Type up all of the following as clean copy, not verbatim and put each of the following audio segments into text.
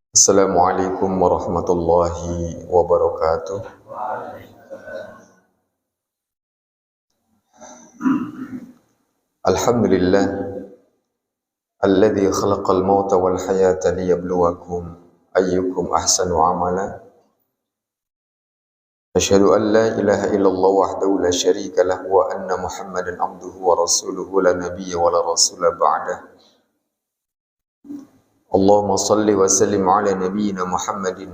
Assalamualaikum warahmatullahi wabarakatuh. Alhamdulillah alladzi khalaqal mauta wal hayata liyabluwakum ayyukum ahsanu amala. Asyhadu an la ilaha illallah wahdahu la syarika lahu wa anna Muhammadan abduhu wa rasuluhu la nabiyya wa la rasula ba'dah. Allahumma salli wa sallim ala nabiyyina Muhammadin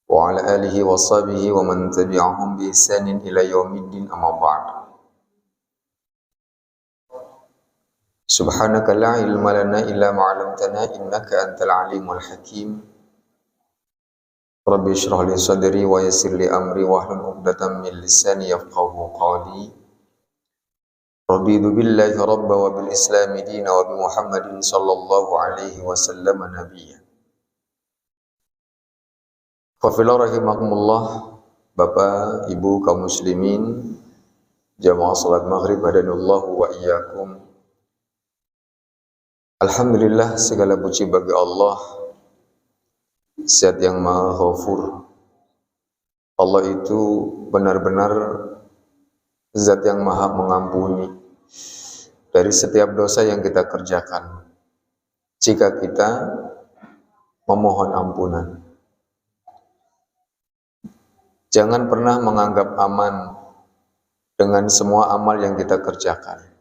wa ala alihi wa sahbihi wa man tabi'ahum bi ihsanin ila yaumiddin amma ba'd. Subhanaka la ilma lana illa ma 'allamtana innaka antal alimul hakim. Rabbi shrah li sadri wa yassir li amri wahlul 'uqdatam min lisani yafqahu qawli. Raditu billahi rabba wa bil islami dina wa bi Muhammadin sallallahu alaihi wasallam nabiyya. Fa fil rahimakumullah, Bapak, Ibu kaum muslimin, jamaah salat maghrib hadanallahu wa iyyakum. Alhamdulillah, segala puji bagi Allah, Zat yang Maha Ghafur. Allah itu benar-benar Zat yang Maha mengampuni dari setiap dosa yang kita kerjakan, jika kita memohon ampunan. Jangan pernah menganggap aman dengan semua amal yang kita kerjakan,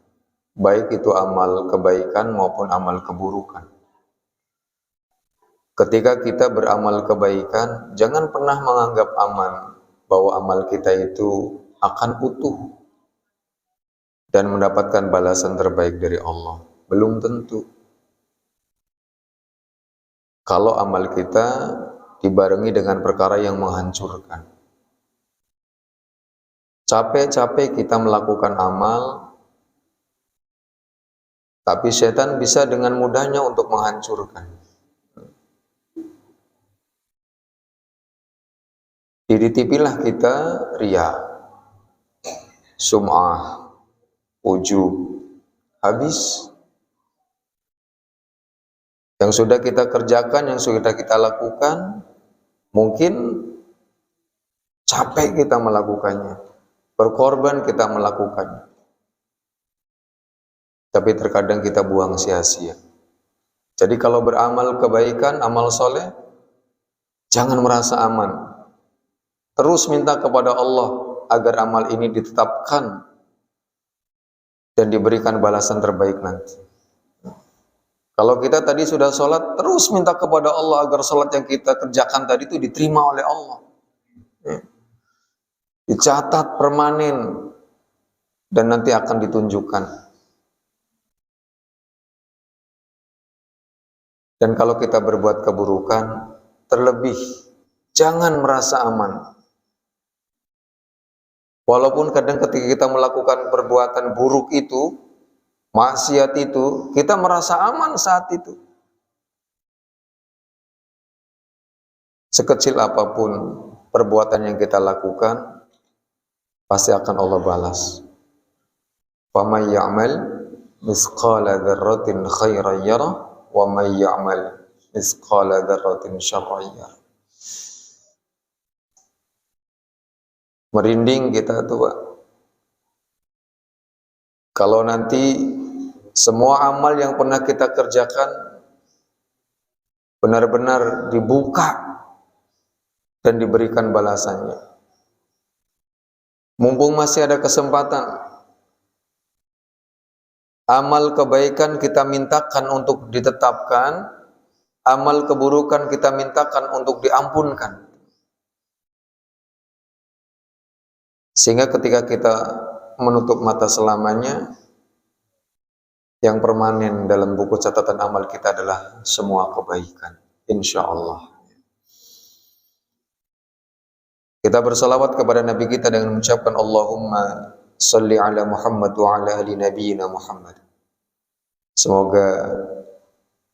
baik itu amal kebaikan maupun amal keburukan. Ketika kita beramal kebaikan, jangan pernah menganggap aman bahwa amal kita itu akan utuh dan mendapatkan balasan terbaik dari Allah. Belum tentu. Kalau amal kita dibarengi dengan perkara yang menghancurkan. Capek-capek kita melakukan amal, tapi setan bisa dengan mudahnya untuk menghancurkan. Dititipilah kita riya, sum'ah, ujub, habis. Yang sudah kita kerjakan, yang sudah kita lakukan, mungkin capek kita melakukannya, berkorban kita melakukannya. Tapi terkadang kita buang sia-sia. Jadi kalau beramal kebaikan, amal soleh, jangan merasa aman. Terus minta kepada Allah agar amal ini ditetapkan dan diberikan balasan terbaik nanti. Kalau kita tadi sudah sholat, terus minta kepada Allah agar sholat yang kita kerjakan tadi itu diterima oleh Allah. Dicatat permanen dan nanti akan ditunjukkan. Dan kalau kita berbuat keburukan, terlebih jangan merasa aman. Walaupun kadang ketika kita melakukan perbuatan buruk itu, maksiat itu, kita merasa aman saat itu. Sekecil apapun perbuatan yang kita lakukan, pasti akan Allah balas. Faman ya'mal misqala dzarratin khairan yarah wa man ya'mal misqala dzarratin syarran yarah. Merinding kita tuh, Pak. Kalau nanti semua amal yang pernah kita kerjakan benar-benar dibuka dan diberikan balasannya. Mumpung masih ada kesempatan, amal kebaikan kita mintakan untuk ditetapkan, amal keburukan kita mintakan untuk diampunkan. Sehingga ketika kita menutup mata selamanya, yang permanen dalam buku catatan amal kita adalah semua kebaikan, insya Allah. Kita bersalawat kepada Nabi kita dengan mengucapkan Allahumma salli ala Muhammad wa ala ali nabiyina Muhammad. Semoga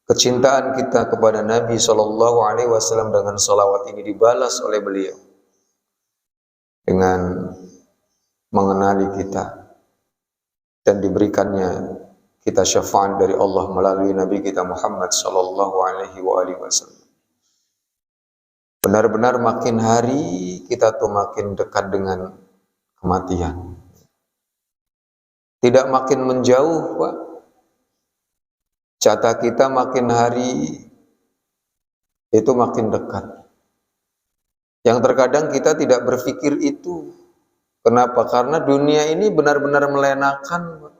kecintaan kita kepada Nabi SAW dengan salawat ini dibalas oleh beliau dengan mengenali kita dan diberikannya kita syafaat dari Allah melalui Nabi kita Muhammad sallallahu alaihi wasallam. Benar-benar makin hari kita tuh makin dekat dengan kematian. Tidak makin menjauh, Pak. Jatah kita makin hari itu makin dekat. Yang terkadang kita tidak berpikir itu. Kenapa? Karena dunia ini benar-benar melenakan.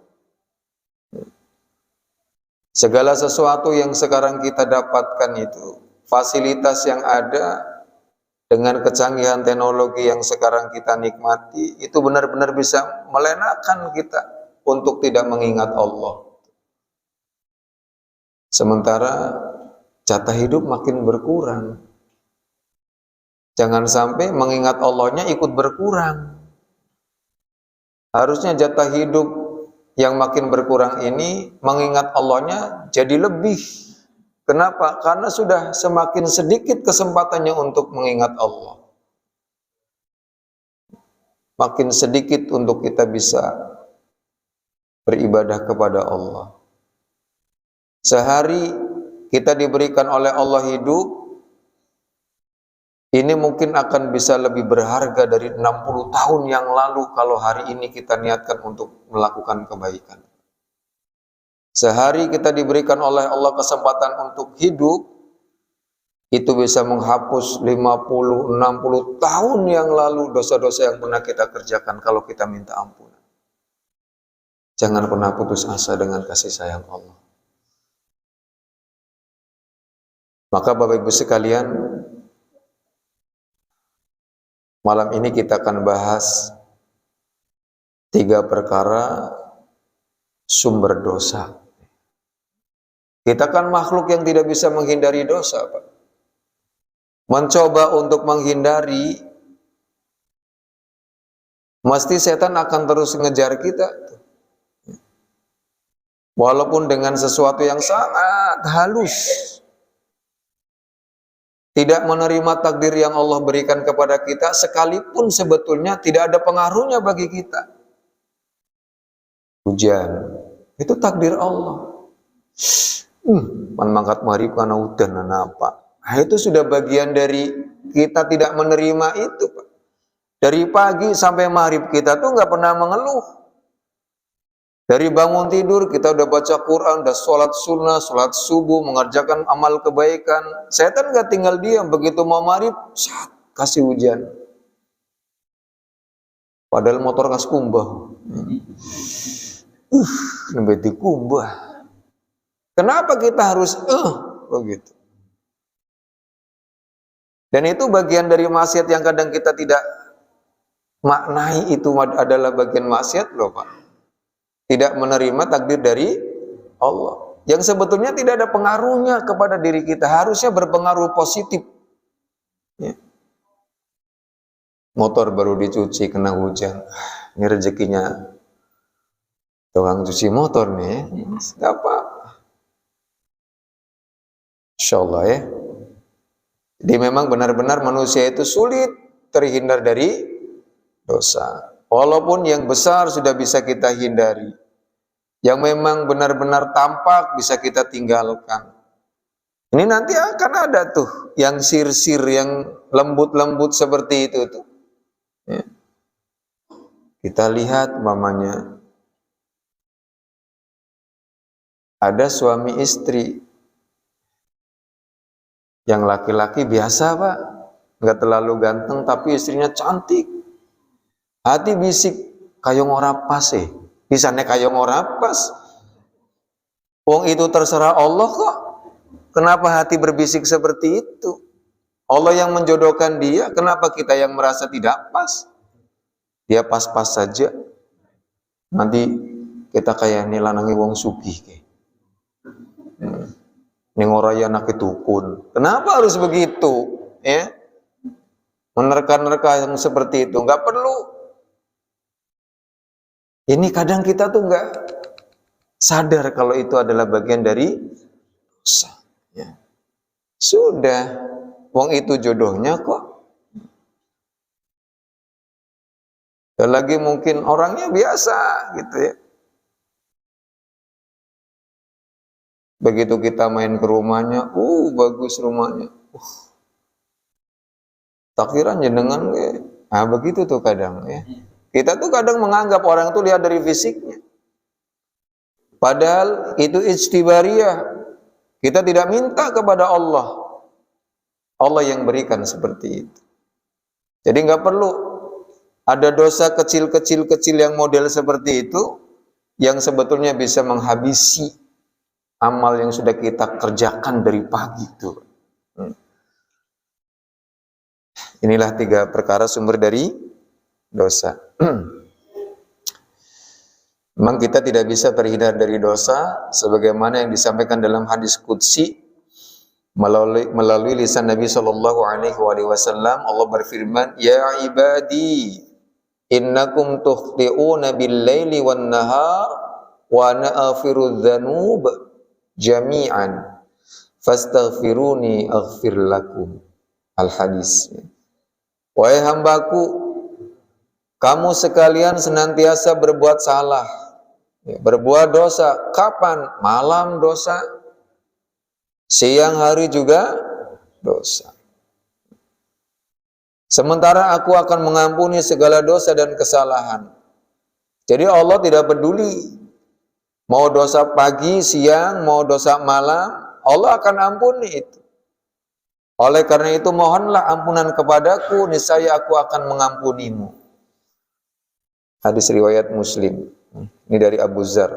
Segala sesuatu yang sekarang kita dapatkan itu, fasilitas yang ada dengan kecanggihan teknologi yang sekarang kita nikmati, itu benar-benar bisa melenakan kita untuk tidak mengingat Allah. Sementara jatah hidup makin berkurang. Jangan sampai mengingat Allahnya ikut berkurang. Harusnya jatah hidup yang makin berkurang ini mengingat Allahnya jadi lebih. Kenapa? Karena sudah semakin sedikit kesempatannya untuk mengingat Allah. Makin sedikit untuk kita bisa beribadah kepada Allah. Sehari kita diberikan oleh Allah hidup, ini mungkin akan bisa lebih berharga dari 60 tahun yang lalu kalau hari ini kita niatkan untuk melakukan kebaikan. Sehari kita diberikan oleh Allah kesempatan untuk hidup, itu bisa menghapus 50-60 tahun yang lalu dosa-dosa yang pernah kita kerjakan kalau kita minta ampunan. Jangan pernah putus asa dengan kasih sayang Allah. Maka Bapak Ibu sekalian, malam ini kita akan bahas 3 perkara sumber dosa. Kita kan makhluk yang tidak bisa menghindari dosa, Pak. Mencoba untuk menghindari, mesti setan akan terus ngejar kita. Walaupun dengan sesuatu yang sangat halus. Tidak menerima takdir yang Allah berikan kepada kita, sekalipun sebetulnya tidak ada pengaruhnya bagi kita. Hujan, itu takdir Allah. Mangkat marib karena udan apa. Nah, itu sudah bagian dari kita tidak menerima itu, Pak. Dari pagi sampai maghrib kita tuh nggak pernah mengeluh. Dari bangun tidur kita udah baca Quran, udah sholat sunnah, sholat subuh, mengerjakan amal kebaikan. Setan nggak tinggal diam, begitu mau maghrib, kasih hujan. Padahal motor kas kumbah. Nembe dikumbah. Kenapa kita harus begitu? Dan itu bagian dari maksiat yang kadang kita tidak maknai, itu adalah bagian maksiat loh, Pak. Tidak menerima takdir dari Allah yang sebetulnya tidak ada pengaruhnya kepada diri kita, harusnya berpengaruh positif. Ya. Motor baru dicuci kena hujan, ini rezekinya tukang cuci motor nih, nggak apa-apa. Insyaallah ya. Jadi memang benar-benar manusia itu sulit terhindar dari dosa. Walaupun yang besar sudah bisa kita hindari, yang memang benar-benar tampak bisa kita tinggalkan. Ini nanti akan ada tuh yang sir-sir, yang lembut-lembut seperti itu tuh. Ya. Kita lihat mamanya, ada suami istri, yang laki-laki biasa, Pak, nggak terlalu ganteng tapi istrinya cantik. Hati bisik, kayong ora pas Bisane kayong ora pas. Wong itu terserah Allah kok. Kenapa hati berbisik seperti itu? Allah yang menjodohkan dia, kenapa kita yang merasa tidak pas? Dia pas-pas saja. Nanti kita kayak nih lanangi wong sugih. Ning ora ya anak dukun. Kenapa harus begitu? Ya. Menerka-nerka yang seperti itu nggak perlu. Ini kadang kita tuh nggak sadar kalau itu adalah bagian dari dosa. Ya. Sudah, wong itu jodohnya kok. Dan lagi mungkin orangnya biasa gitu ya. Begitu kita main ke rumahnya, bagus rumahnya. Takdiran jenengan ge. Nah, begitu tuh kadang ya. Kita tuh kadang menganggap orang itu lihat dari fisiknya. Padahal itu ijtibariyah. Kita tidak minta kepada Allah. Allah yang berikan seperti itu. Jadi nggak perlu ada dosa kecil-kecil yang model seperti itu yang sebetulnya bisa menghabisi amal yang sudah kita kerjakan dari pagi itu. Inilah 3 perkara sumber dari dosa. Memang kita tidak bisa terhindar dari dosa sebagaimana yang disampaikan dalam hadis qudsi melalui lisan Nabi sallallahu alaihi wasallam. Allah berfirman, "Ya ibadi, innakum tukhti'una bil-laili wan-nahar wa ana aghfiru dzunub jami'an fastaghfiruni aghfir lakum." Al-hadis. Wahai hambaku, kamu sekalian senantiasa berbuat salah, berbuat dosa. Kapan? Malam dosa, siang hari juga dosa. Sementara aku akan mengampuni segala dosa dan kesalahan. Jadi Allah tidak peduli mau dosa pagi, siang, mau dosa malam, Allah akan ampuni itu. Oleh karena itu mohonlah ampunan kepadaku, niscaya aku akan mengampunimu. Hadis riwayat Muslim. Ini dari Abu Dzar.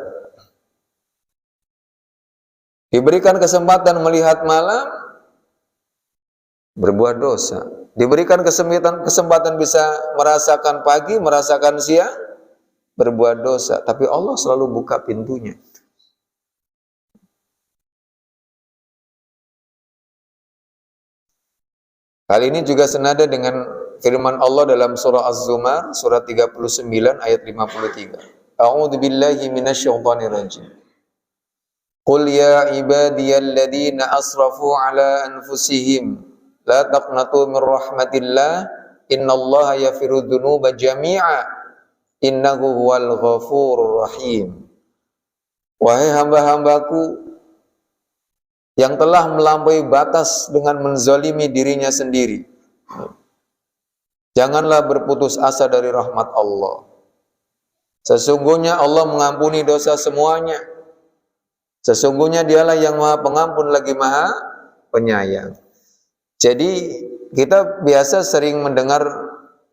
Diberikan kesempatan melihat malam, berbuat dosa. Diberikan kesempatan bisa merasakan pagi, merasakan siang, berbuat dosa. Tapi Allah selalu buka pintunya. Hal ini juga senada dengan firman Allah dalam surah Az-Zumar, surat 39 ayat 53. A'udzu billahi minasyaitonir rajim. Qul ya ibadiyalladzina asrafu ala anfusihim la taqnatu min rahmatillah innallaha yaghfiru dzunuba jami'a innahu huwal ghafurur rahim. Wahai hamba-hambaku yang telah melampaui batas dengan menzalimi dirinya sendiri, janganlah berputus asa dari rahmat Allah. Sesungguhnya Allah mengampuni dosa semuanya. Sesungguhnya Dialah yang Maha Pengampun lagi Maha Penyayang. Jadi kita biasa sering mendengar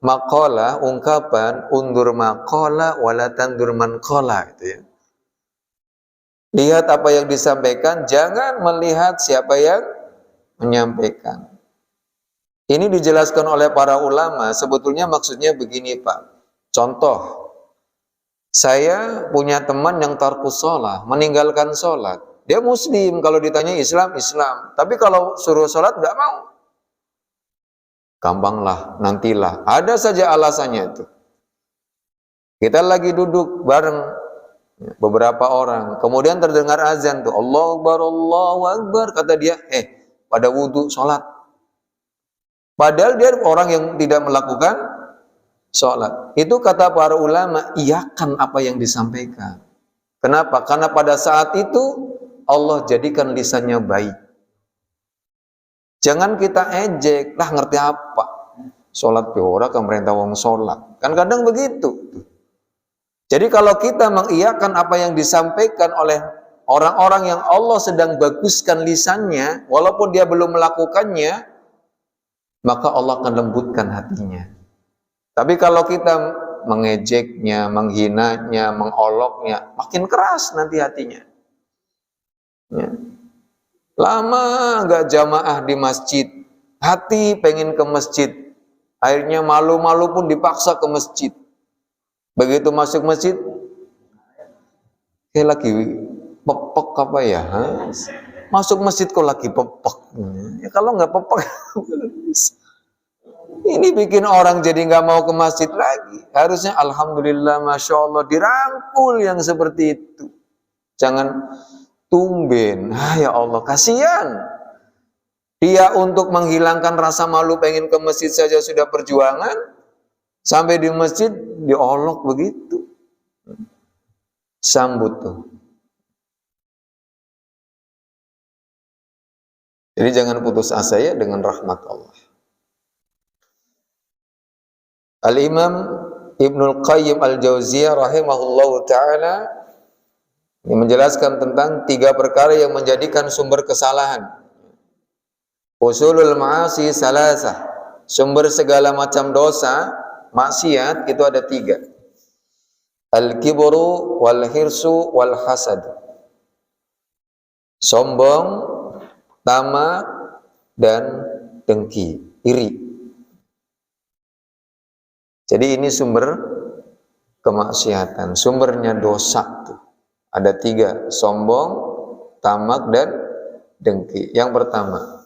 maqalah, ungkapan undur maqalah wala tandur man qala, gitu ya. Lihat apa yang disampaikan, jangan melihat siapa yang menyampaikan. Ini dijelaskan oleh para ulama, sebetulnya maksudnya begini Pak. Contoh, saya punya teman yang tarkus sholat, meninggalkan sholat. Dia muslim, kalau ditanya Islam, Islam. Tapi kalau suruh sholat nggak mau. Gampanglah, nantilah. Ada saja alasannya itu. Kita lagi duduk bareng beberapa orang, kemudian terdengar azan tuh, Allahu Akbar, Allahu Akbar, kata dia, pada wudhu sholat. Padahal dia orang yang tidak melakukan sholat. Itu kata para ulama, iakan apa yang disampaikan. Kenapa? Karena pada saat itu Allah jadikan lisannya baik. Jangan kita ejek, lah ngerti apa? Sholat pihora ke merintah wong sholat. Kan kadang begitu. Jadi kalau kita mengiyakan apa yang disampaikan oleh orang-orang yang Allah sedang baguskan lisannya, walaupun dia belum melakukannya, maka Allah akan lembutkan hatinya. Tapi kalau kita mengejeknya, menghinanya, mengoloknya, makin keras nanti hatinya. Ya. Lama nggak jamaah di masjid, hati pengen ke masjid, akhirnya malu-malu pun dipaksa ke masjid. Begitu masuk masjid, lagi pepek apa ya? Masuk masjid kok lagi pepek. Ya kalau nggak pepek, ini bikin orang jadi nggak mau ke masjid lagi. Harusnya alhamdulillah, masya Allah, dirangkul yang seperti itu. Jangan tumben, ya Allah, kasihan. Dia untuk menghilangkan rasa malu pengen ke masjid saja sudah perjuangan, sampai di masjid diolok begitu. Sambut tuh. Jadi jangan putus asa ya dengan rahmat Allah. Al-Imam Ibnul Qayyim Al-Jauziyah rahimahullahu ta'ala ini menjelaskan tentang 3 perkara yang menjadikan sumber kesalahan. Usulul ma'asi salasah. Sumber segala macam dosa, maksiat itu ada 3. Al-kibru wal hirsu wal hasad. Sombong, tamak, dan dengki, iri. Jadi ini sumber kemaksiatan, sumbernya dosa tuh. Ada 3, sombong, tamak, dan dengki. Yang pertama,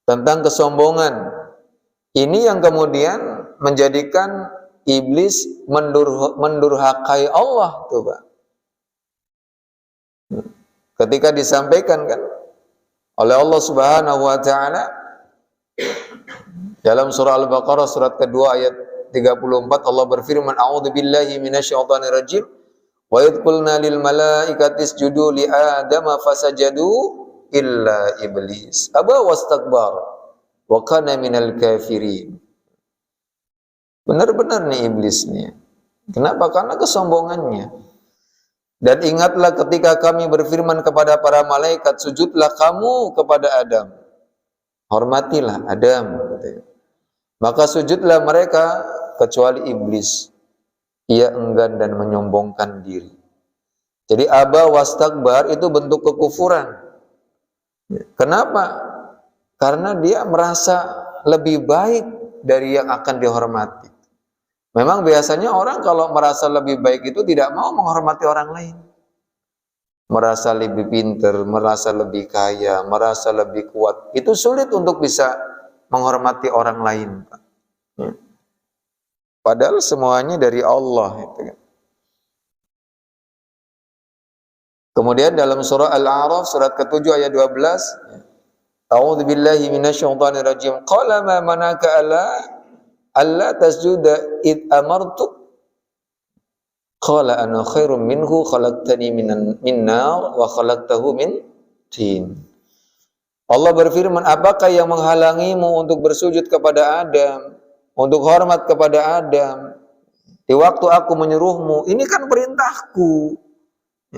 tentang kesombongan. Ini yang kemudian menjadikan iblis mendurhakai Allah tuh, Pak. Ketika disampaikan kan oleh Allah Subhanahu wa taala dalam surah Al-Baqarah surat kedua ayat 34, Allah berfirman, a'udzubillahi minasyaitonir rajim, wa idh qulna lil malaikati isjudu li adama fasajadu illa iblis aba wastakbar wa kana minal kafirin. Benar-benar nih iblis nih. Kenapa? Karena kesombongannya. Dan ingatlah ketika kami berfirman kepada para malaikat, sujudlah kamu kepada Adam. Hormatilah Adam. Maka sujudlah mereka kecuali iblis. Ia enggan dan menyombongkan diri. Jadi aba wastakbar itu bentuk kekufuran. Kenapa? Karena dia merasa lebih baik dari yang akan dihormati. Memang biasanya orang kalau merasa lebih baik itu tidak mau menghormati orang lain. Merasa lebih pintar, merasa lebih kaya, merasa lebih kuat. Itu sulit untuk bisa menghormati orang lain, Pak. Padahal semuanya dari Allah. Kemudian dalam surah Al-A'raf surat ke-7 ayat 12, A'udzu billahi minasyaitonir rajim. Qala ma manaka alla tasjuda id amartu. Qala ana khairum minhu khalaqtani min nar wa khalaqtahu min tin. Allah berfirman, apakah yang menghalangimu untuk bersujud kepada Adam, untuk hormat kepada Adam di waktu aku menyuruhmu? Ini kan perintahku,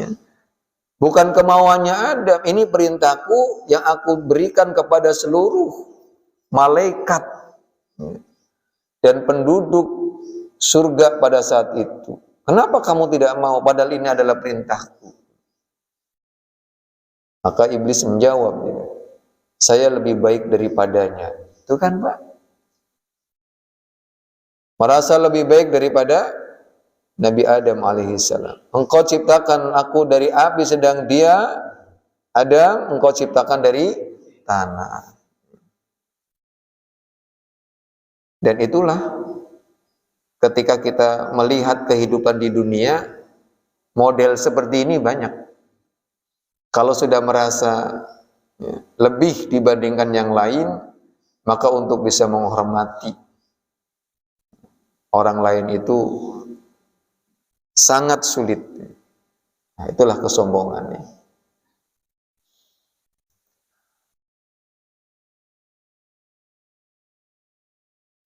ya. Bukan kemauannya Adam, ini perintahku yang aku berikan kepada seluruh malaikat dan penduduk surga pada saat itu. Kenapa kamu tidak mau? Padahal ini adalah perintahku. Maka iblis menjawab, saya lebih baik daripadanya. Itu kan, Pak? Merasa lebih baik daripada Nabi Adam alaihissalam. Engkau ciptakan aku dari api, sedang dia, Adam, engkau ciptakan dari tanah. Dan itulah ketika kita melihat kehidupan di dunia, model seperti ini banyak. Kalau sudah merasa lebih dibandingkan yang lain, maka untuk bisa menghormati orang lain itu sangat sulit. Nah, itulah kesombongannya.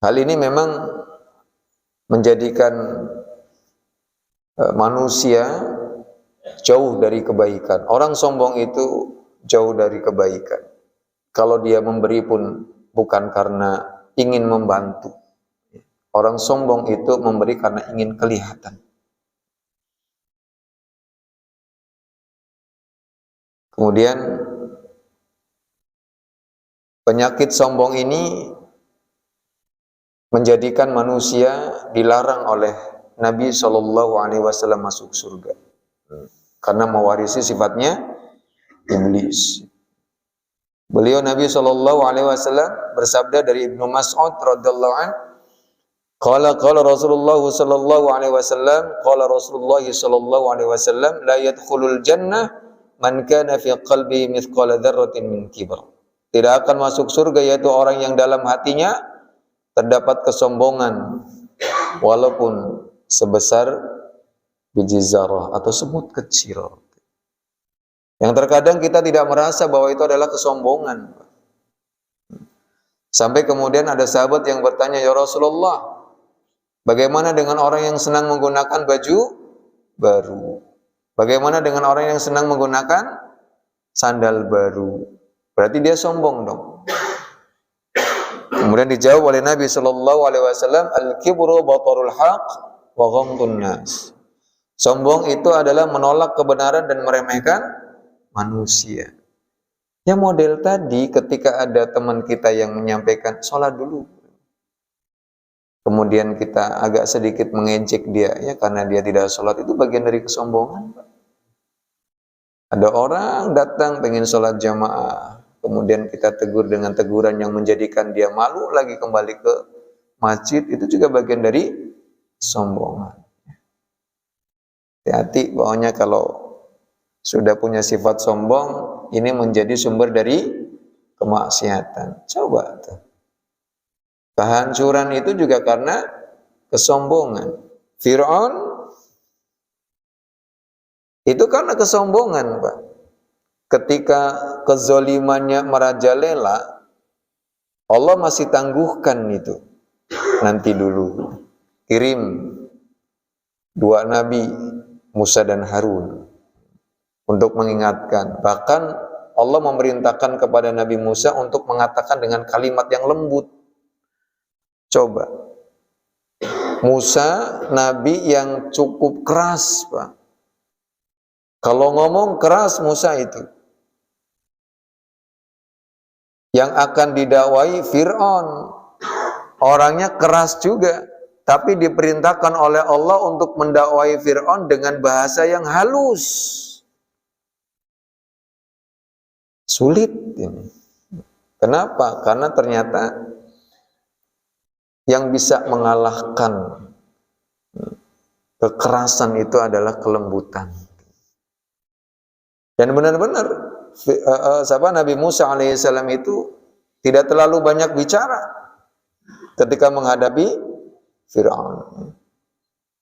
Hal ini memang menjadikan manusia jauh dari kebaikan. Orang sombong itu jauh dari kebaikan. Kalau dia memberi pun bukan karena ingin membantu. Orang sombong itu memberi karena ingin kelihatan. Kemudian penyakit sombong ini menjadikan manusia dilarang oleh Nabi SAW masuk surga karena mewarisi sifatnya iblis. Beliau Nabi SAW bersabda dari Ibnu Mas'ud radhiyallahu anhu, qala Rasulullah sallallahu alaihi wasallam la yadkhulul jannah man kana fi qalbi mithqala dzarratin min kibr. Tidak akan masuk surga yaitu orang yang dalam hatinya terdapat kesombongan walaupun sebesar biji zarah atau semut kecil. Yang terkadang kita tidak merasa bahwa itu adalah kesombongan. Sampai kemudian ada sahabat yang bertanya, ya Rasulullah, Bagaimana dengan orang yang senang menggunakan baju baru? Bagaimana dengan orang yang senang menggunakan sandal baru? Berarti dia sombong dong. Kemudian dijawab oleh Nabi Shallallahu Alaihi Wasallam, al-kibru batarul haq wa ghamdun nas. Sombong itu adalah menolak kebenaran dan meremehkan manusia. Ya model tadi ketika ada teman kita yang menyampaikan sholat dulu, kemudian kita agak sedikit mengejek dia ya karena dia tidak sholat, itu bagian dari kesombongan. Ada orang datang pengen sholat jamaah, kemudian kita tegur dengan teguran yang menjadikan dia malu lagi kembali ke masjid, itu juga bagian dari kesombongan. Hati-hati, pokoknya kalau sudah punya sifat sombong, ini menjadi sumber dari kemaksiatan. Coba tuh. Kehancuran itu juga karena kesombongan. Fir'aun itu karena kesombongan, Pak. Ketika kezolimannya merajalela, Allah masih tangguhkan itu. Nanti dulu. Kirim 2 nabi, Musa dan Harun, untuk mengingatkan. Bahkan Allah memerintahkan kepada Nabi Musa untuk mengatakan dengan kalimat yang lembut. Coba. Musa nabi yang cukup keras, Pak. Kalau ngomong keras Musa itu. Yang akan didakwai Fir'aun. Orangnya keras juga. Tapi diperintahkan oleh Allah untuk mendakwai Fir'aun dengan bahasa yang halus. Sulit ini. Kenapa? Karena ternyata yang bisa mengalahkan kekerasan itu adalah kelembutan. Dan benar-benar Nabi Musa alaihissalam itu tidak terlalu banyak bicara ketika menghadapi Fir'aun.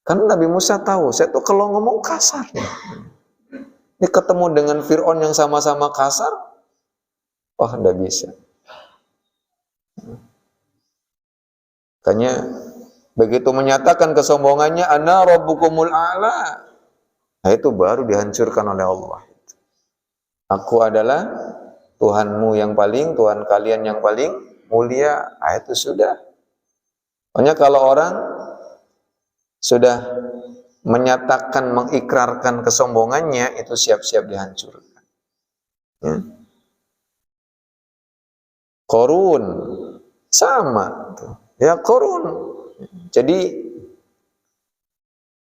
Karena Nabi Musa tahu, saya tuh kalau ngomong kasar. Ini ketemu dengan Fir'aun yang sama-sama kasar, wah enggak bisa. Makanya begitu menyatakan kesombongannya, ana rabbukumul a'la, nah itu baru dihancurkan oleh Allah. Aku adalah Tuhanmu yang paling, Tuhan kalian yang paling mulia. Nah, itu sudah. Pokoknya kalau orang sudah menyatakan, mengikrarkan kesombongannya, itu siap-siap dihancurkan. Ya. Qarun sama tuh. Ya Qarun. Jadi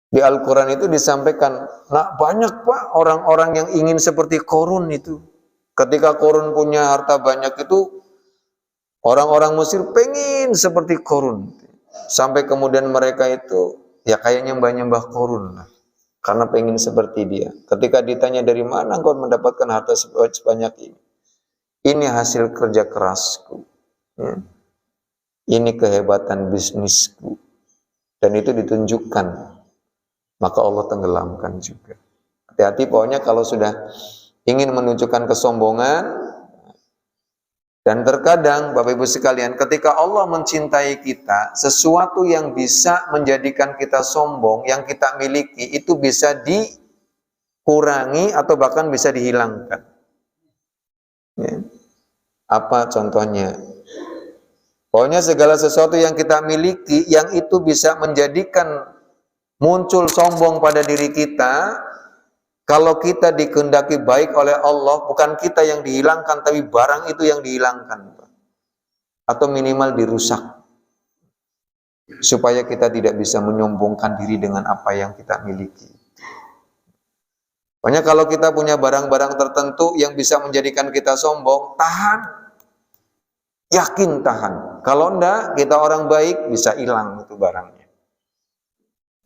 di Al-Quran itu disampaikan, nah banyak Pak orang-orang yang ingin seperti Qarun itu. Ketika Qarun punya harta banyak itu, orang-orang Mesir pengen seperti Qarun. Sampai kemudian mereka itu ya kayak nyembah-nyembah Qarun lah. Karena pengen seperti dia. Ketika ditanya dari mana engkau mendapatkan harta sebanyak ini? Ini hasil kerja kerasku. Ya. Ini kehebatan bisnisku. Dan itu ditunjukkan. Maka Allah tenggelamkan juga. Hati-hati pokoknya kalau sudah ingin menunjukkan kesombongan. Dan terkadang Bapak Ibu sekalian, ketika Allah mencintai kita, sesuatu yang bisa menjadikan kita sombong, yang kita miliki, itu bisa dikurangi atau bahkan bisa dihilangkan. Ya. Apa contohnya? Pokoknya segala sesuatu yang kita miliki, yang itu bisa menjadikan muncul sombong pada diri kita, kalau kita dikehendaki baik oleh Allah, bukan kita yang dihilangkan, tapi barang itu yang dihilangkan. Atau minimal dirusak. Supaya kita tidak bisa menyombongkan diri dengan apa yang kita miliki. Pokoknya kalau kita punya barang-barang tertentu yang bisa menjadikan kita sombong, tahan. Yakin tahan. Kalau enggak, kita orang baik, bisa hilang itu barangnya.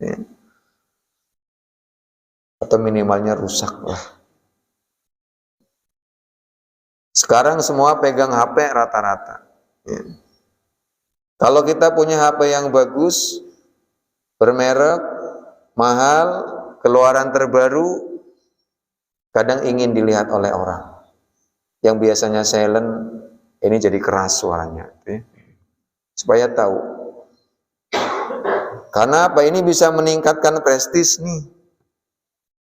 Ya. Atau minimalnya rusak lah. Sekarang semua pegang HP rata-rata. Ya. Kalau kita punya HP yang bagus, bermerek, mahal, keluaran terbaru, kadang ingin dilihat oleh orang. Yang biasanya silent, ini jadi keras suaranya. Ya. Supaya tahu. Karena apa? Ini bisa meningkatkan prestis nih.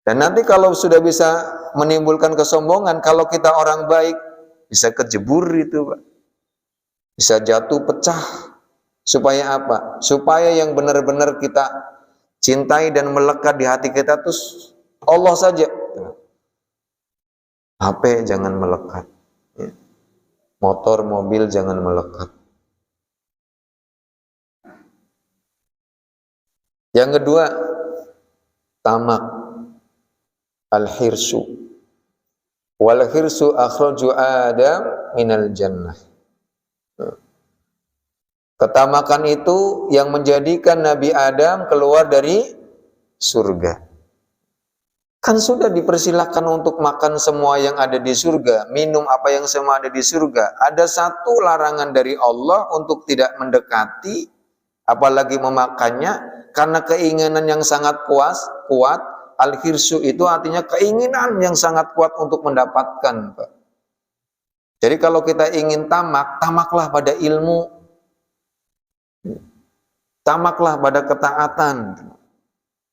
Dan nanti kalau sudah bisa menimbulkan kesombongan, kalau kita orang baik, bisa kejebur itu, Pak. Bisa jatuh pecah. Supaya apa? Supaya yang benar-benar kita cintai dan melekat di hati kita tuh Allah saja. HP jangan melekat. Motor, mobil jangan melekat. Yang kedua, tamak, al-hirsu. Wal hirsu akhraju Adam minal jannah. Ketamakan itu yang menjadikan Nabi Adam keluar dari surga. Kan sudah dipersilakan untuk makan semua yang ada di surga, minum apa yang semua ada di surga. Ada satu larangan dari Allah untuk tidak mendekati, apalagi memakannya, karena keinginan yang sangat kuat. Al-hirsu itu artinya keinginan yang sangat kuat untuk mendapatkan, Pak. Jadi kalau kita ingin tamak, tamaklah pada ilmu, tamaklah pada ketaatan.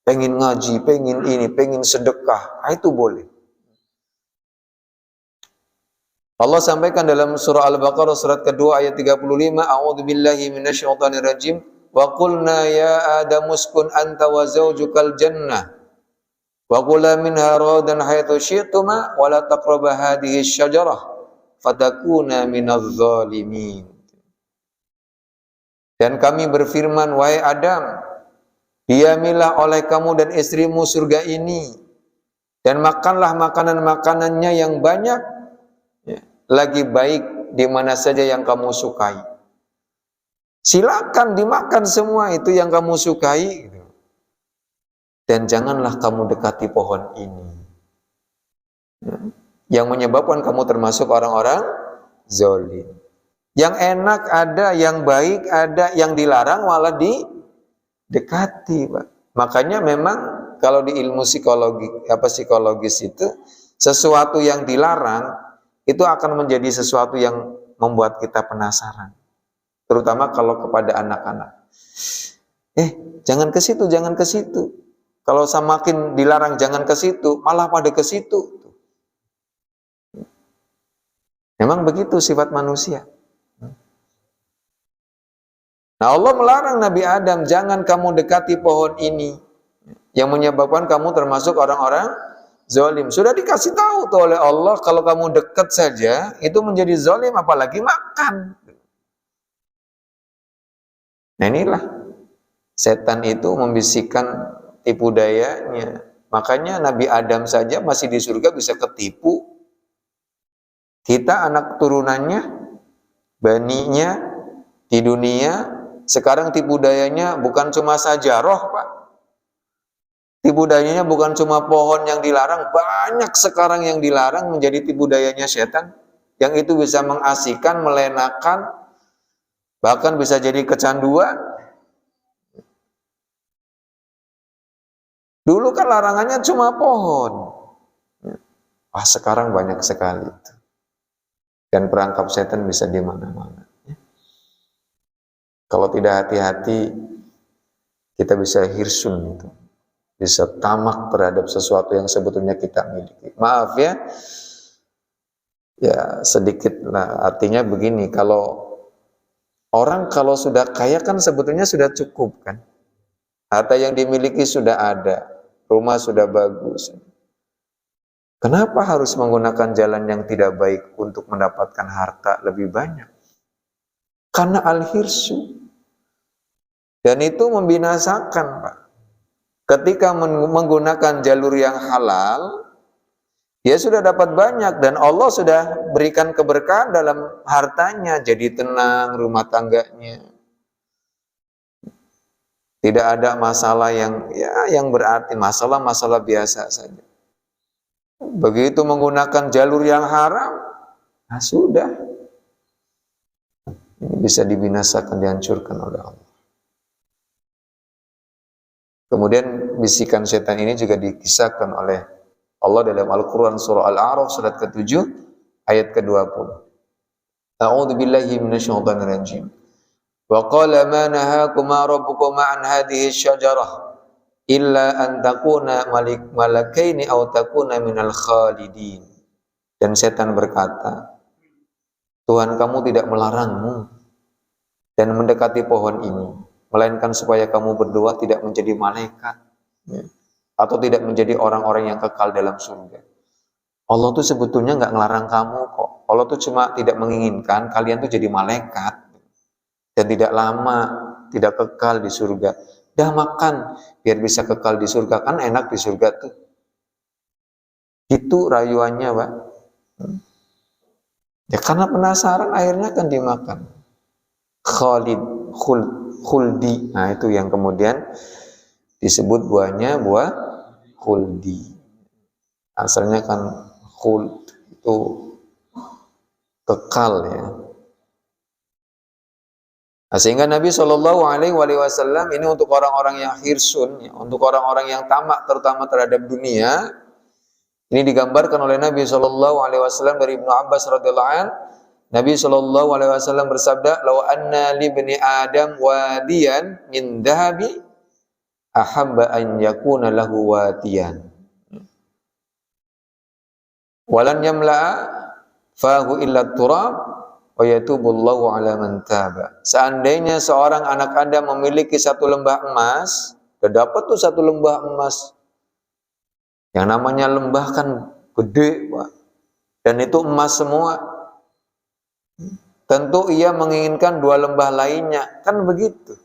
Pengen ngaji, pengen ini, pengen sedekah, itu boleh. Allah sampaikan dalam surah Al-Baqarah surat kedua ayat 35, A'udzubillahi minasyaitonirrajim, wa qulna ya Adamu uskun anta wa zawjukal jannah wa kula minha ragadan haitsu syi'tuma wa la taqrabu hadhihi asy-syajarah fatakuna minadh dhalimin. Dan kami berfirman, wahai Adam, diamilah oleh kamu dan istrimu surga ini, dan makanlah makanan-makanannya yang banyak, lagi baik di mana saja yang kamu sukai. Silakan dimakan semua itu yang kamu sukai, dan janganlah kamu dekati pohon ini, yang menyebabkan kamu termasuk orang-orang zalim. Yang enak ada, yang baik ada, yang dilarang malah dekati, Pak. Makanya memang kalau di ilmu psikologis itu, sesuatu yang dilarang itu akan menjadi sesuatu yang membuat kita penasaran. Terutama kalau kepada anak-anak. Jangan ke situ, jangan ke situ. Kalau semakin dilarang jangan ke situ, malah pada ke situ. Memang begitu sifat manusia. Nah, Allah melarang Nabi Adam, jangan kamu dekati pohon ini, yang menyebabkan kamu termasuk orang-orang zalim. Sudah dikasih tahu tuh oleh Allah, kalau kamu dekat saja itu menjadi zalim, apalagi makan. Nah, inilah setan itu membisikkan tipu dayanya. Makanya Nabi Adam saja masih di surga bisa ketipu. Kita anak turunannya, baninya di dunia, sekarang tipu dayanya bukan cuma sajarah, Pak. Tipu dayanya bukan cuma pohon yang dilarang, banyak sekarang yang dilarang menjadi tipu dayanya setan. Yang itu bisa mengasihkan, melenakan, bahkan bisa jadi kecanduan. Dulu kan larangannya cuma pohon. Sekarang banyak sekali itu. Dan perangkap setan bisa di mana-mana. Kalau tidak hati-hati, kita bisa hirsun gitu. Bisa tamak terhadap sesuatu yang sebetulnya kita miliki. Maaf ya, sedikit lah. Artinya begini, kalau orang kalau sudah kaya kan sebetulnya sudah cukup kan. Harta yang dimiliki sudah ada, rumah sudah bagus. Kenapa harus menggunakan jalan yang tidak baik untuk mendapatkan harta lebih banyak? Karena al-hirsu. Dan itu membinasakan, Pak. Ketika menggunakan jalur yang halal, dia sudah dapat banyak dan Allah sudah berikan keberkahan dalam hartanya, jadi tenang rumah tangganya. Tidak ada masalah yang berarti, masalah biasa saja. Begitu menggunakan jalur yang haram, sudah. Ini bisa dibinasakan, dihancurkan oleh Allah. Kemudian bisikan setan ini juga dikisahkan oleh Allah dalam Al-Quran surah Al-A'raf surat ke-7 ayat ke-20. A'udzubillahi minasyaitonirrajim. Wa qala ma nahakuma rabbukuma an hadhihi syajarah illa an takuna malakaini aw takuna minal khalidin. Dan setan berkata, Tuhan kamu tidak melarangmu dan mendekati pohon ini, melainkan supaya kamu berdua tidak menjadi malaikat, ya, atau tidak menjadi orang-orang yang kekal dalam surga. Allah tuh sebetulnya nggak ngelarang kamu kok. Allah tuh cuma tidak menginginkan kalian tuh jadi malaikat dan tidak lama, tidak kekal di surga. Dah makan biar bisa kekal di surga, kan enak di surga tuh. Itu rayuannya, Pak. Ya karena penasaran akhirnya kan dimakan. Khuldi. Nah itu yang kemudian disebut buahnya buah khuldi. Asalnya kan khuld itu kekal ya. Nah, sehingga Nabi Shallallahu Alaihi Wasallam ini untuk orang-orang yang hirsun, ya, untuk orang-orang yang tamak terutama terhadap dunia. Ini digambarkan oleh Nabi Shallallahu Alaihi Wasallam dari Ibnu Abbas radhiyallahu an. Nabi Shallallahu Alaihi Wasallam bersabda, "Lau anna li bani Adam wadiyan min dahabi, ahabba an yakuna lahu wadiyan. Walan yamla'a fahu illa turab, wa yatubullahu ala man taba." Seandainya seorang anak Adam memiliki satu lembah emas, udah dapat tuh satu lembah emas. Yang namanya lembah kan gede, Pak. Dan itu emas semua. Tentu ia menginginkan dua lembah lainnya. Kan begitu.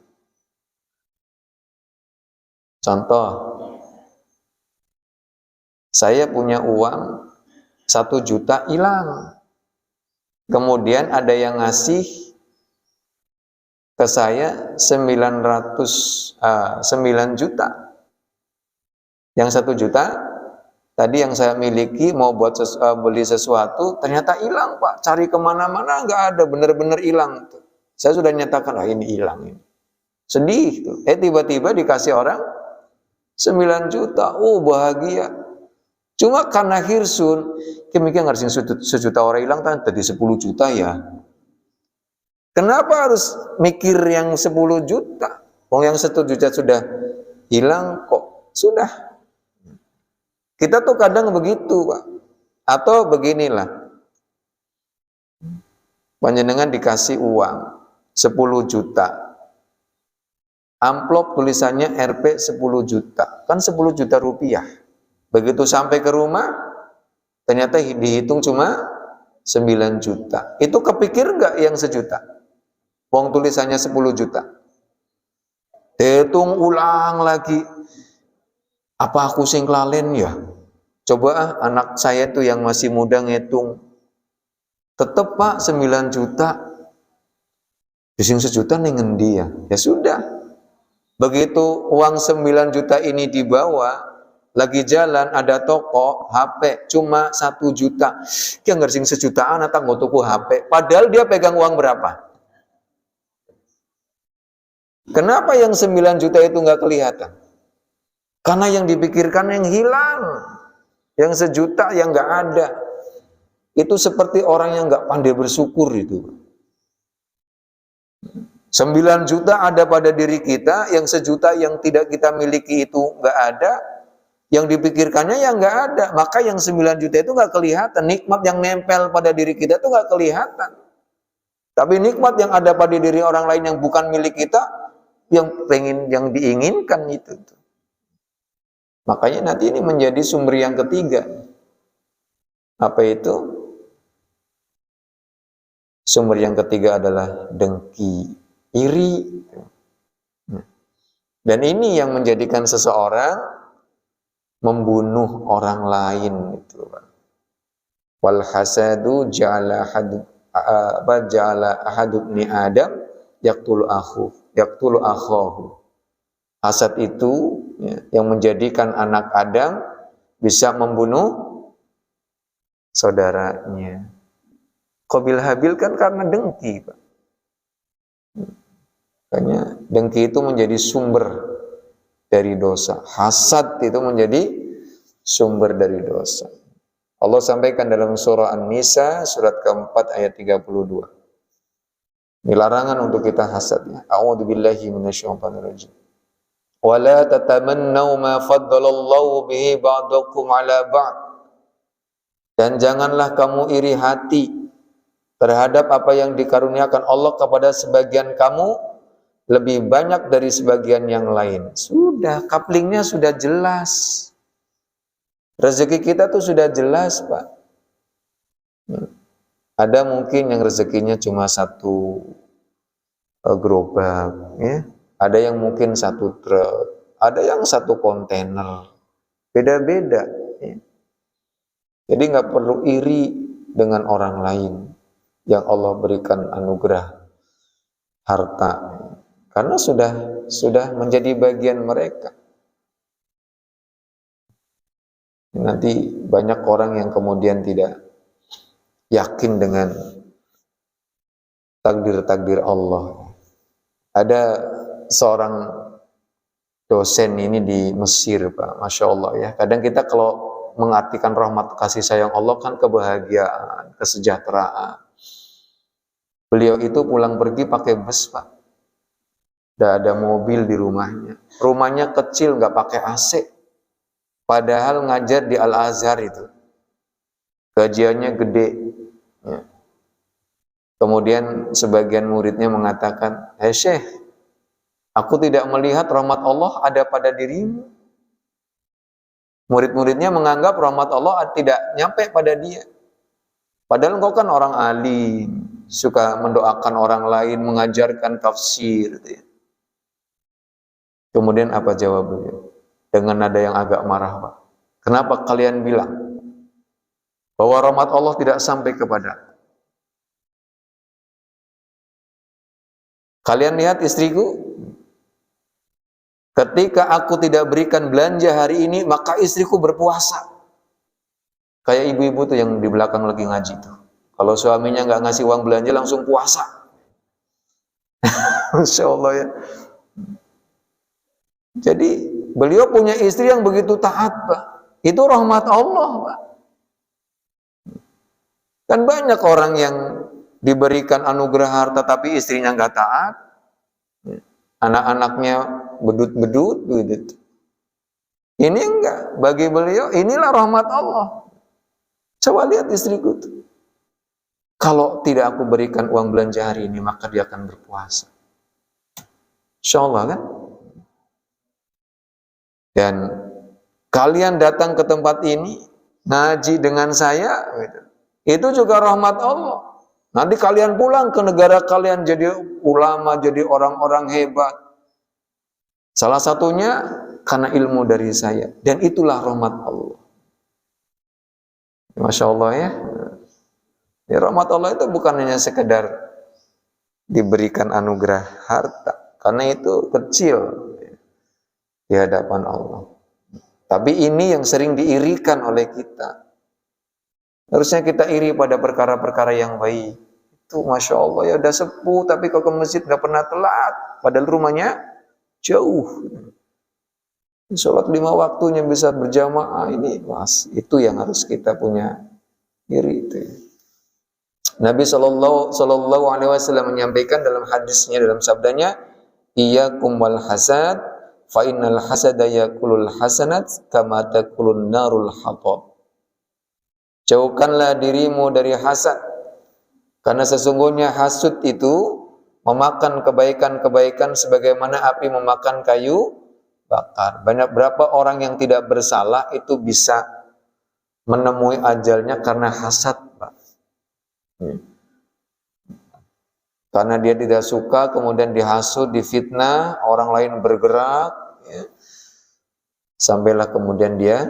Contoh. Saya punya uang 1 juta hilang. Kemudian ada yang ngasih ke saya 9 juta. Yang 1 juta tadi yang saya miliki mau buat beli sesuatu, ternyata hilang, Pak. Cari kemana-mana nggak ada, benar-benar hilang. Saya sudah nyatakan, ini hilang. Ini. Sedih. Tuh. Tiba-tiba dikasih orang 9 juta. Oh, bahagia. Cuma karena hirsun, kemikir ngarsin sejuta orang hilang, kan tadi 10 juta ya. Kenapa harus mikir yang 10 juta? Wong yang 1 juta sudah hilang kok. Sudah. Kita tuh kadang begitu, Pak. Atau beginilah. Panjenengan dikasih uang 10 juta. Amplop tulisannya Rp 10 juta. Kan 10 juta rupiah. Begitu sampai ke rumah, ternyata dihitung cuma 9 juta. Itu kepikir nggak yang 1 juta? Uang tulisannya 10 juta. Hitung ulang lagi. Apa aku sing lalen ya? Coba anak saya tuh yang masih muda ngitung. Tetep, Pak, 9 juta. Bising 1 juta nih ngendi ya? Ya sudah. Begitu uang 9 juta ini dibawa, lagi jalan ada toko HP cuma 1 juta. Dia ngersing 1 jutaan atau nggak tuku HP. Padahal dia pegang uang berapa? Kenapa yang 9 juta itu nggak kelihatan? Karena yang dipikirkan yang hilang. Yang 1 juta yang nggak ada. Itu seperti orang yang nggak pandai bersyukur itu. 9 juta ada pada diri kita, yang 1 juta yang tidak kita miliki itu nggak ada. Yang dipikirkannya yang nggak ada. Maka yang 9 juta itu nggak kelihatan. Nikmat yang nempel pada diri kita itu nggak kelihatan. Tapi nikmat yang ada pada diri orang lain yang bukan milik kita, yang diinginkan itu. Makanya nanti ini menjadi sumber yang ketiga. Apa itu? Sumber yang ketiga adalah dengki, iri. Dan ini yang menjadikan seseorang membunuh orang lain itu. Wal hasadu ja'ala ahadu ibni Adam yaqtulu akhahu. Hasad itu ya, yang menjadikan anak Adam bisa membunuh saudaranya. Qabil Habil kan karena dengki, Pak. Makanya dengki itu menjadi sumber dari dosa. Hasad itu menjadi sumber dari dosa. Allah sampaikan dalam surah An-Nisa surat keempat ayat 32. Ini larangan untuk kita hasad ya. A'udzubillahi minasyaitonir rajim. Wa la tatamannaw ma faddalallahu bihi ba'dakum 'ala ba'd. Dan janganlah kamu iri hati terhadap apa yang dikaruniakan Allah kepada sebagian kamu lebih banyak dari sebagian yang lain. Sudah, couplingnya sudah jelas. Rezeki kita tuh sudah jelas, Pak. Ada mungkin yang rezekinya cuma satu gerobak, ya. Ada yang mungkin satu truk, ada yang satu kontainer, beda-beda. Ya. Jadi nggak perlu iri dengan orang lain yang Allah berikan anugerah harta, karena sudah menjadi bagian mereka. Nanti banyak orang yang kemudian tidak yakin dengan takdir-takdir Allah. Ada seorang dosen ini di Mesir, Pak, Masya Allah ya. Kadang kita kalau mengartikan rahmat kasih sayang Allah kan kebahagiaan, kesejahteraan. Beliau itu pulang pergi pakai bus, Pak. Tidak ada mobil di rumahnya. Rumahnya kecil, nggak pakai AC. Padahal ngajar di Al-Azhar itu. Gajiannya gede. Ya. Kemudian sebagian muridnya mengatakan, "Hei Syekh, aku tidak melihat rahmat Allah ada pada dirimu." Murid-muridnya menganggap rahmat Allah tidak nyampe pada dia. Padahal engkau kan orang alim, suka mendoakan orang lain, mengajarkan tafsir. Gitu ya. Kemudian apa jawab beliau? Dengan nada yang agak marah, Pak. Kenapa kalian bilang bahwa rahmat Allah tidak sampai kepada? Kalian lihat istriku, ketika aku tidak berikan belanja hari ini, maka istriku berpuasa. Kayak ibu-ibu tuh yang di belakang lagi ngaji tuh. Kalau suaminya nggak ngasih uang belanja langsung puasa. Masya Allah ya. Jadi beliau punya istri yang begitu taat, Pak. Itu rahmat Allah, Pak. Kan banyak orang yang diberikan anugerah harta tapi istrinya nggak taat, anak-anaknya bedut-bedut gitu. Ini enggak, bagi beliau inilah rahmat Allah. Coba lihat istriku tuh. Kalau tidak aku berikan uang belanja hari ini, maka dia akan berpuasa. Insya Allah kan? Dan kalian datang ke tempat ini, ngaji dengan saya, gitu. Itu juga rahmat Allah. Nanti kalian pulang ke negara kalian jadi ulama, jadi orang-orang hebat. Salah satunya karena ilmu dari saya. Dan itulah rahmat Allah. Masya Allah ya. Ya, rahmat Allah itu bukan hanya sekedar diberikan anugerah harta. Karena itu kecil di hadapan Allah. Tapi ini yang sering diirikan oleh kita. Harusnya kita iri pada perkara-perkara yang baik. Itu Masya Allah ya udah sepuh tapi kok ke masjid gak pernah telat. Padahal rumahnya jauh. Sholat 5 waktunya bisa berjamaah ini. Mas, itu yang harus kita punya iri itu. Nabi Shallallahu Alaihi Wasallam menyampaikan dalam hadisnya, dalam sabdanya, "Iyyakum wal hasad, fa innal hasada yakulul hasanat kama takulun narul hatab." Jauhkanlah dirimu dari hasad, karena sesungguhnya hasud itu memakan kebaikan-kebaikan sebagaimana api memakan kayu bakar. Berapa orang yang tidak bersalah itu bisa menemui ajalnya karena hasad, Pak. Karena dia tidak suka, kemudian dihasut, difitnah, orang lain bergerak, ya. Sampailah kemudian dia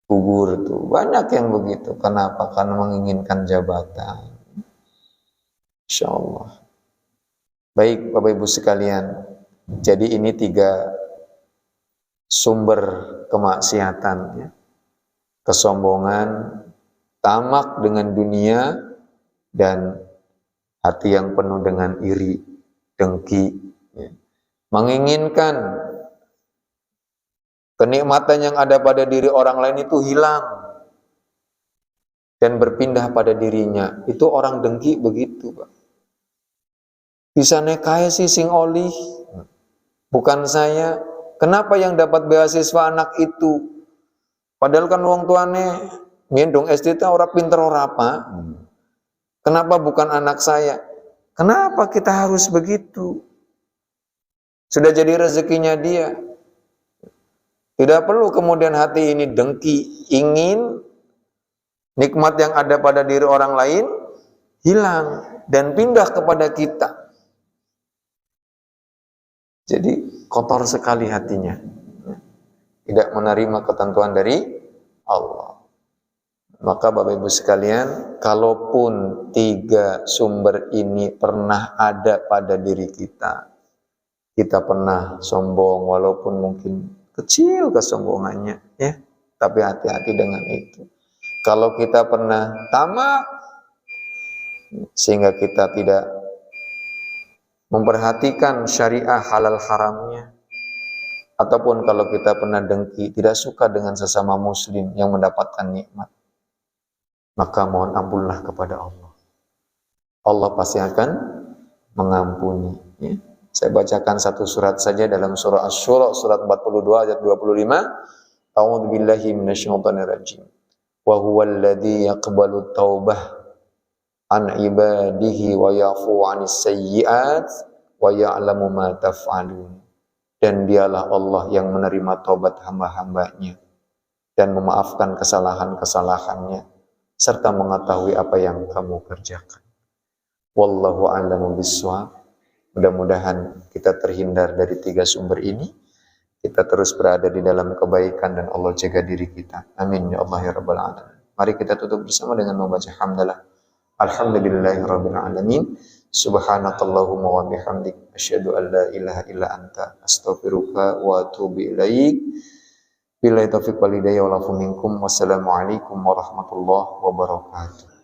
gugur tuh. Banyak yang begitu. Kenapa? Karena menginginkan jabatan. Insya Allah. Baik Bapak Ibu sekalian. Jadi ini 3 sumber kemaksiatan. Ya. Kesombongan, tamak dengan dunia, dan hati yang penuh dengan iri, dengki. Ya. Menginginkan kenikmatan yang ada pada diri orang lain itu hilang dan berpindah pada dirinya. Itu orang dengki begitu, Pak. Bisa nekai sih sing oli, bukan saya. Kenapa yang dapat beasiswa anak itu? Padahal kan wong tuane ngendong SD ta ora pinter ora apa. Kenapa bukan anak saya? Kenapa kita harus begitu? Sudah jadi rezekinya dia. Tidak perlu kemudian hati ini dengki, ingin nikmat yang ada pada diri orang lain hilang dan pindah kepada kita. Jadi kotor sekali hatinya. Tidak menerima ketentuan dari Allah. Maka Bapak Ibu sekalian, kalaupun 3 sumber ini pernah ada pada diri kita, kita pernah sombong walaupun mungkin kecil kesombongannya, ya. Tapi hati-hati dengan itu. Kalau kita pernah tamak sehingga kita tidak memperhatikan syariah halal haramnya, ataupun kalau kita pernah dengki, tidak suka dengan sesama muslim yang mendapatkan nikmat, maka mohon ampunlah kepada Allah. Allah pasti akan mengampuni, ya. Saya bacakan satu surat saja dalam surah Asy-Syura surat 42 ayat 25. A'udzu billahi minasyaitonir rajim. Wa huwal ladzi yaqbalu taubah an ibadihi wa yafu 'anis sayyi'at wa ya'lamu ma taf'alun. Dan dialah Allah yang menerima taubat hamba-hambanya dan memaafkan kesalahan-kesalahannya serta mengetahui apa yang kamu kerjakan. Wallahu a'lamu bissawab. Mudah-mudahan kita terhindar dari 3 sumber ini. Kita terus berada di dalam kebaikan dan Allah jaga diri kita. Amin ya Allah ya rabbal alamin. Mari kita tutup bersama dengan membaca hamdalah. Alhamdulillahirabbil alamin. Subhanakallahumma wa bihamdik asyhadu an la ilaha illa anta astaghfiruka wa atubu ilaik. Billahi taufiq wal hidayah wal afu minkum. Wassalamualaikum warahmatullahi wabarakatuh.